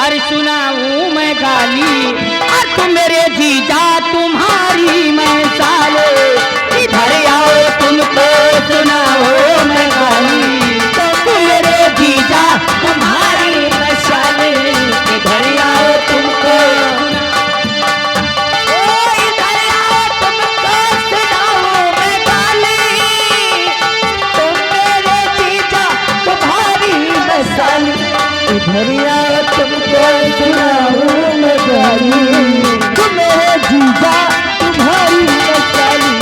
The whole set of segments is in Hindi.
अरे सुनाऊं मैं गाली और तुम मेरे जीजा तुम्हारी मैं साले, इधर आओ तुमको सुनाओ मैं गाली, तो तुम मेरे जीजा तुम्हारी मैं साले, इधर आओ तुमको इधर आओ तुमको सुनाओ मैं गाली, तुम मेरे जीजा तुम्हारी मैं साले, इधर आओ तुमको सुनाओ मैं गाली, तुम मेरे जीजा तुम्हारी मैं साली,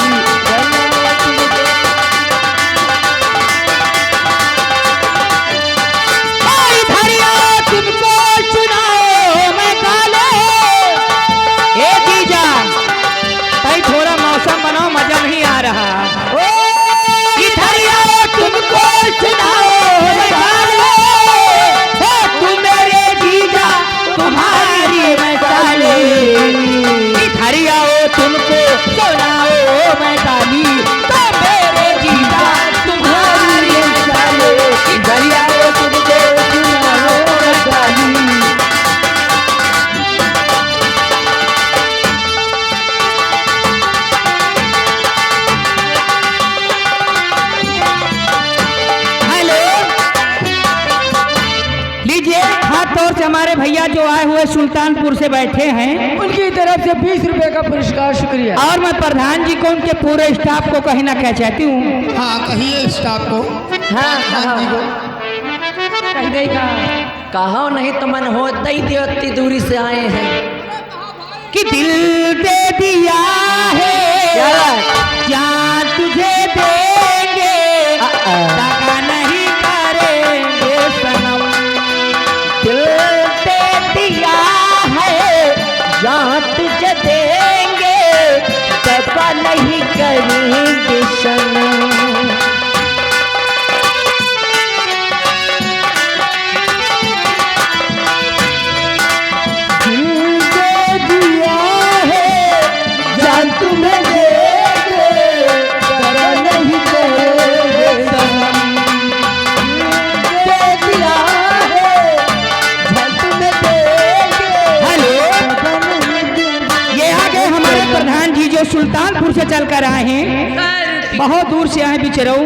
इधर आओ तुमको सुनाओ मैं गाली। ए जीजा भाई थोड़ा मौसम बनाओ, मजा नहीं आ रहा। इधर आओ तुमको सुनाओ मैं गाली, तुम मेरे जीजा तुम्हारी मैं साले, इधर आओ तुमको सुनाओ मैं गाली, तो मेरे जीजा तुम्हारी मैं साले, इधर आओ तुमको सुनाओ मैं गाली। हेलो लीजिए, हाथ तौर से हमारे भैया जो आए हुए सुल्तानपुर से बैठे हैं, उनकी तरफ से 20 रुपए का पुरस्कार, शुक्रिया। और मैं प्रधान जी को उनके पूरे स्टाफ को कहना क्या चाहती हूँ। हाँ कहिए स्टाफ को। हाँ प्रधान जी को कह देगा, कहो नहीं तो मन हो इतनी दूरी से आए हैं कि दिल दे दिया है जान तुझे देंगे, दगा नहीं करेंगे सनम, दिल दे दिया है जान तुझे देंगे, दगा नहीं करेंगे सनम। तुम्हें देंगे दगा नहीं करेंगे सनम, दे दिया है जान तुम्हें देंगे। हेलो ये आ गए हमारे प्रधान जी जो सुल्तानपुर से चल कर आए हैं, बहुत दूर से आए बिचरऊ।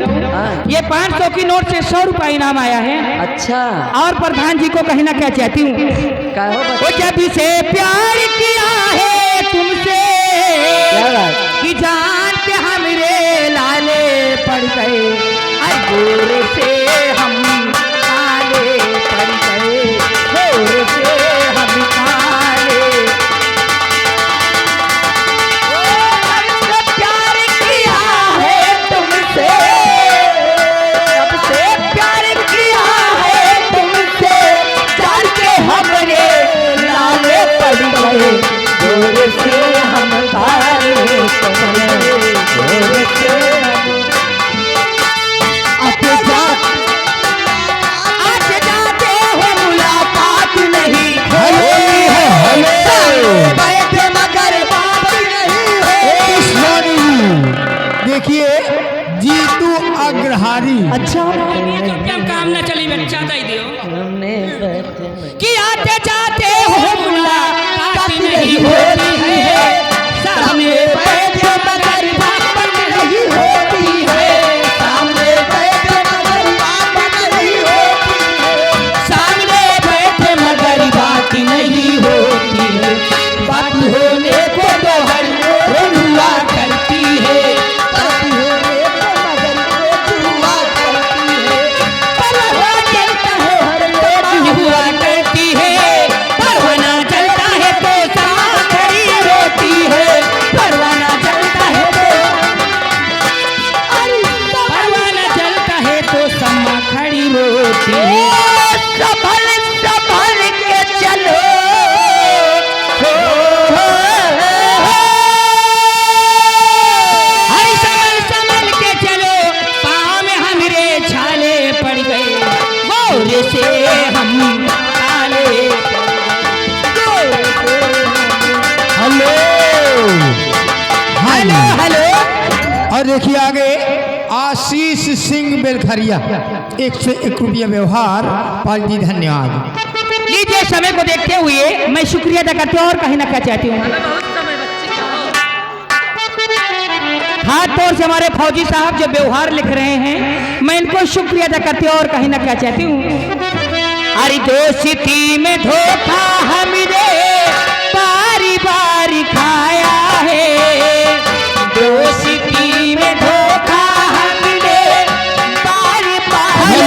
ये 500 की नोट से 100 रुपया इनाम आया है। अच्छा, और प्रधान जी को कहना क्या चाहती हूँ, वो जब से प्यार किया है तुमसे कि जान के हमरे लाले पड़ गए, गोर से हम काले पड़ गए, गोर से हम काले, प्यार किया है तुमसे, जब से प्यार किया है तुमसे, जान के हमरे लाले पड़ गए, गोर से हम काले पड़ गए, गोर से आज जाते हो मुलाकात नहीं होती है, बैठे मगर बात नहीं होती। देखिए जीतू अग्रहारी। अच्छा काम ना चली बच्चा दे दियो कि आते जाते हो मुलाकात नहीं होती है, सामने बैठे मगर बात नहीं होती है, सामने बैठे मगर बात नहीं होती है, सामने बैठे मगर बात नहीं होती है, बात होने को तो हर रोज हुआ करती है, बात होने को मगर रोज हुआ करती है, परवाना जलता है हर रोज हुआ करती है, परवाना जलता है तो सामा खड़ी रोती है, परवाना जलता है तो परवाना जलता है तो सामा खड़ी रोती है। संभल संभल के चलो, हरी संभल संभल के चलो, पाँव में हमरे छाले पड़ गए, गोर से हम काले पड़ गए, हेलो हेलो हेलो। और देखिए आगे आशीष सिंह बेलखरिया 101 रुपया व्यवहार, पाल जी धन्यवाद। लीजिए समय को देखते हुए मैं शुक्रिया अदा करती हूँ और कहीं ना क्या चाहती हूँ। हाथ तौर से हमारे फौजी साहब जो व्यवहार लिख रहे हैं, मैं इनको शुक्रिया अदा करती हूँ और कहीं ना क्या चाहती हूँ। अरे दोस्ती में धोखा हमने बारी बारी खाया है, दोस्ती में धोखा हमने बारी बारी।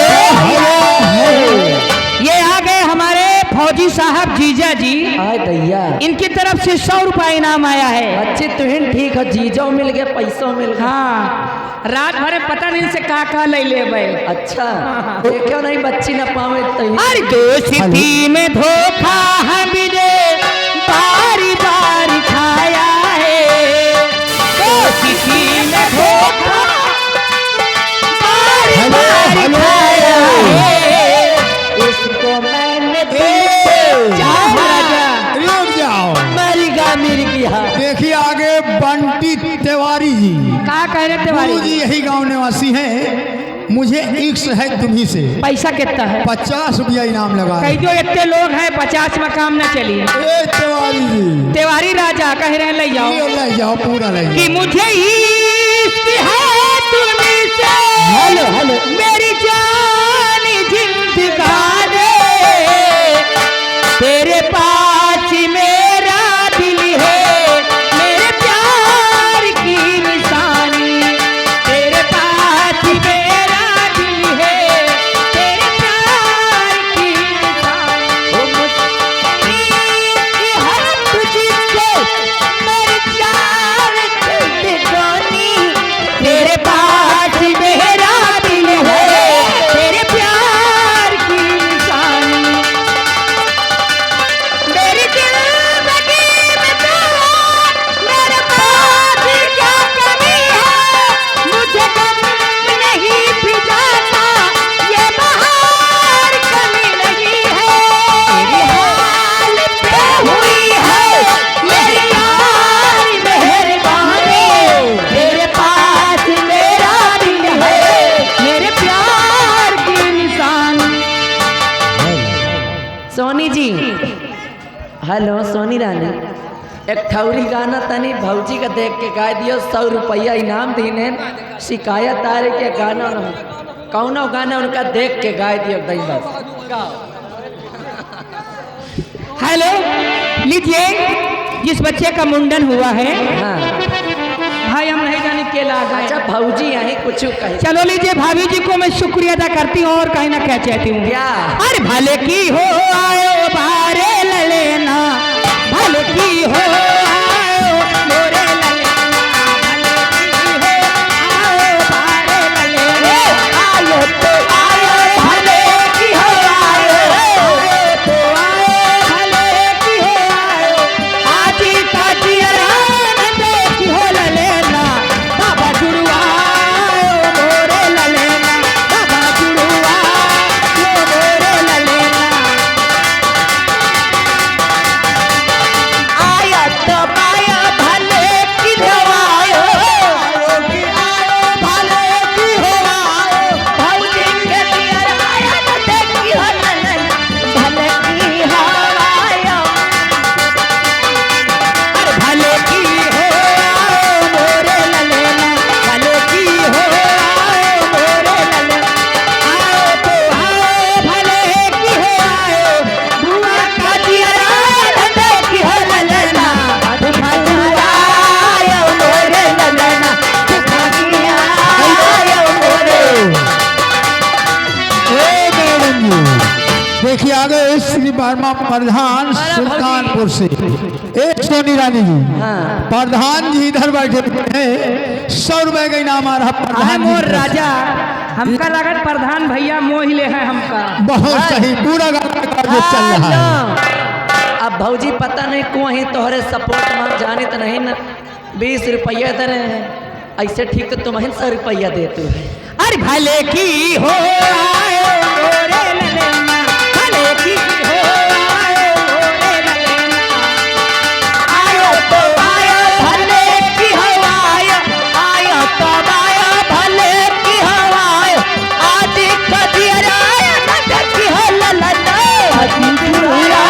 ये आ गए हमारे फौजी साहब जीजा जी, आय दैया, इनकी तरफ से 100 रुपया इनाम आया है। अच्छी तुहिन ठीक है, जीजो मिल गया, पैसों मिल गया। हाँ, रात भर पता नहीं से का ले ले भाई। अच्छा, देखो नहीं बच्ची ना पावे तो। अरे दोस्ती में धोखा हमने बारी बारी खाया है, दोस्ती में धोखा बारी बारी खाया है, इसको मैंने रुक जाओ। मेरी गामिर किया। देखिए आगे बंटी तिवारी जी। का कह रहे तिवारी जी यही गांव निवासी हैं। मुझे इश्क है तुम्ही से। पैसा कितना है? 50 रुपया इनाम लगा। कई जो इतने लोग हैं 50 में काम न चलिए। ए तिवारी जी, तिवारी राजा कह रहे हैं ले जाओ, ले जाओ, पूरा ले जाओ। कि मुझे इश्क है तुम्ही से, हेलो हेलो, मेरी जान जिंदगानी, तेरे पास मेरा दिल है, मेरे प्यार की निशानी, तेरे पास मेरा दिल है, तेरे प्यार की निशानी। ओ मुझे है तुझसे मेरी जान जिंदगानी, तेरे पास मेरा दिल है, तेरे प्यार की निशानी, मेरी जिंदगी में तो मेरे पास क्या कमी है, मुझे गम नहीं भिजाता ये बहार कमी नहीं है, तेरी हाल पे हुई है मेरी यार मेहरबानी, तेरे पास मेरा दिल है, मेरे प्यार की निशानी। सोनी जी, हेलो सोनी रानी, एक ठौरी गाना तनी भौजी का देख के गा दियो, 100 रुपया इनाम दीने। शिकायत आ रही के गाना कौनो गाना उनका देख के गा दियो दई बस। हेलो, लीजिए, जिस बच्चे का मुंडन हुआ है, हाँ, भाई हम नहीं जाने के ला गए। अच्छा भौजी यही कुछ कहे। चलो लीजिए, भाभी जी को मैं शुक्रिया अदा करती हूँ और कहीं ना क्या चाहती हूँ। क्या? अरे भले की हो आयो बारे ललेना, भले की हो आयो मोरे ललेना, भले की हो आयो बारे ललेना, आयो तो आयो भले की हो आयो, आयो तो आयो भले की हो आयो, आजी ताजी आनंद की हो ललेना, बाबा जुड़वा आयो मोरे ललेना, बाबा जुड़वा आयो मोरे ललेना, आया तो आया भले की हो आयो, आयो भले की हो आयो, भौजी के दिया आया तो देखी हो ललेना, भले की हो आयो, अरे भले की हो आयो मोरे ललेना, भले की हो आयो मोरे ललेना, आयो तो आयो भले की हो आयो, बुआ का दिया देखी हो ललेना, दुखा आयो मोरे ललेना, दुखा आयो मोरे। देखिए आगे श्री वर्मा प्रधान सुल्तानपुर से। एक सोनी रानी जी, हाँ। प्रधान जी इधर बैठे हैं। 100 रुपए का इनाम आ रहा अरे प्रधान मोर जी। राजा, हमका लागत प्रधान भैया मोह ले है हमका। बहुत सही, पूरा गाना का जो चल रहा है। हेलो। अब भौजी पता नहीं क्यों ही तोहरे सपोर्ट में जाने तो नहीं न 20 रुपया दे रहे हैं, ऐसे ठीक तो तुम ही 100 रुपया दे तू है। अरे भले की हो आयो मोरे ललेना, भले की हो आयो मोरे ललेना, आयो तो आयो भले की हो आयो, आयो तो आयो भले की हो आयो, आज कदिया आयो न की हो ललना, आज जुड़ा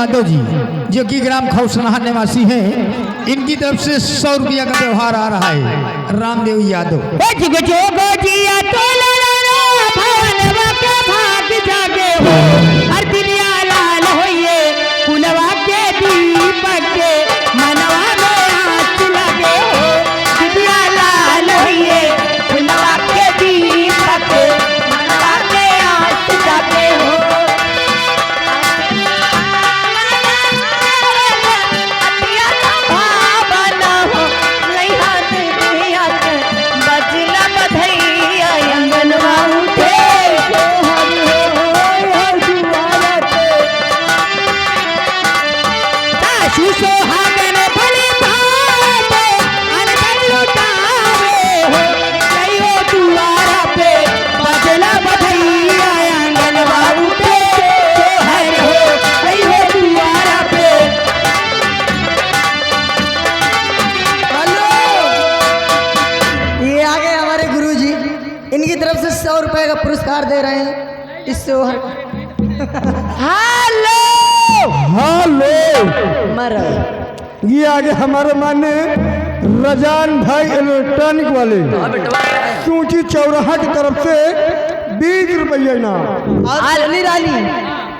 यादव जी जो कि ग्राम खौसनाहा निवासी हैं, इनकी तरफ से 100 रुपया का व्यवहार आ रहा है। रामदेव यादव। जुग जोगो जिया तोला भवनवा के भाग जागे हो, हर दिलिया लाल होइए कुलवा के दीपक के मनवा में आँच लगे हो, दिलिया लाल होइए कुलवा के दीपक के मनवा में आँच लगे हो। अतिया भावना हो लइहा दिलिया के बजना बधैया अंगनवा उठे सासु सोहागन भली भाते अनबन लुटावे हो, कहियो दुआरा पे बजना बधैया अंगनवा उठे सोहर हो, कहियो दुआरा पे। ये आगे हमारे गुरुजी, इनकी तरफ से 100 रुपए का पुरस्कार दे रहे हैं इस त्योहार। Hello hello. मर ये आगे हमारे माने रजान भाई इलेक्ट्रॉनिक वाले सूची चौराहा की तरफ से 20 रुपया इनाम। और अली रानी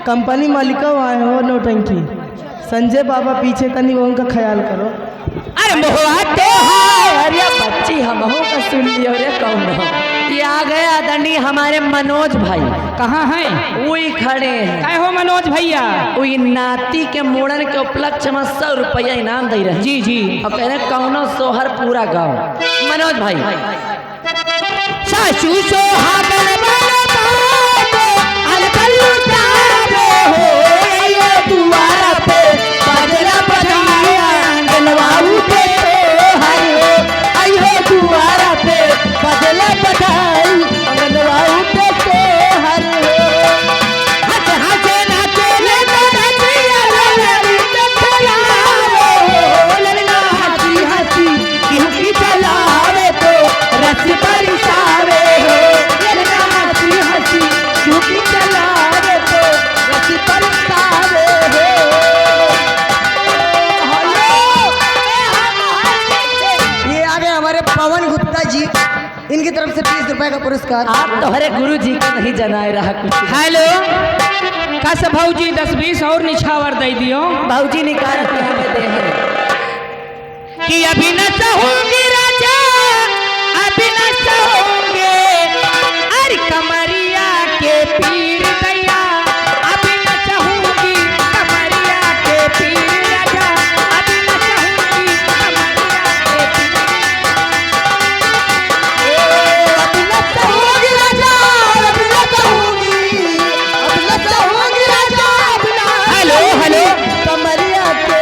कंपनी मालिका आए हो नौटंकी, संजय बाबा पीछे तनी उनका ख्याल करो। अरे मोहते अरे बच्ची हमहू का सुन लियो रे कौन हो। ये आ गए आदरणीय हमारे मनोज भाई, कहाँ है? वही खड़े हैं। काय हो मनोज भैया? वही नाती के मोड़न के उपलक्ष्य में 100 रुपया इनाम दे रहे। जी जी। और कह रहे कौनो सोहर पूरा गाँव। मनोज भाई सासु सोहागन भली भाते अनबन लुटावे हो, कहियो दुआरा पे बजना बधैया अंगनवा उठे सोहर हो, कहियो दुआरा पे बजना बधाई अंगनवा उठे सोहर हो। हंस हंस नाचे ले नदिया ललरी चलावे हो, ललना हंसी हंसी किहुकी चलावे तो रस बरसावे हो, ललना हंसी हंसी किहुकी चलावे तो रस बरसावे हो। ये आगे हमारे पवन गुप्ता जी, इनकी तरफ से 20 रुपए का पुरस्कार। आप तो हरे गुरु जी को नहीं जनाए रहा कुछ। हेलो कस भौजी 10-20 और निछावर दे दियो। भाऊजी निकाल के हमें दे हैं। कि अभी न चाहूंगी राजा, अभी न चाहूंगे, अरे कमरिया के पीर दैया, अभी न चाहूंगी कमरिया के पीर राजा, अभी न चाहूंगी कमरिया के पीर। अभी न चाहूंगी राजा, अभी न चाहूंगी, अभी न चाहूंगी राजा, अभी न। हेलो हेलो कमरिया के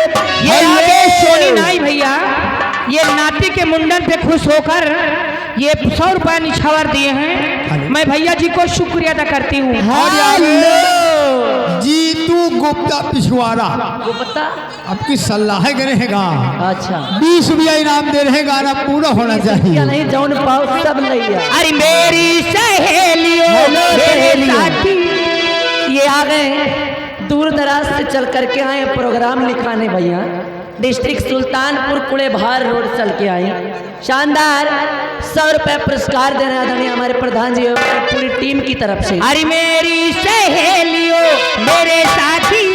ये आगे सोनी नाई भैया, ये नाती के मुंडन पे खुश होकर ये 100 रुपया निछावर दिए हैं। मैं भैया जी को शुक्रिया अदा करती हूँ। जीतू गुप्ता पिछवाड़ा गुप्ता। आपकी सलाह करेगा। अच्छा 20 रुपया इनाम दे रहे, गाना पूरा होना क्या चाहिए। नहीं जौन पाओ सब लैया। अरे मेरी सहेलियों मेरे साथी। ये आ गए दूर दराज से चल करके आए प्रोग्राम लिखाने भैया। डिस्ट्रिक्ट सुल्तानपुर कुड़े भार रोड चल के आए। शानदार 100 रुपये पुरस्कार दे रहे हैं आदरणीय हमारे प्रधान जी और पूरी टीम की तरफ से। अरे मेरी सहेलियों मेरे साथी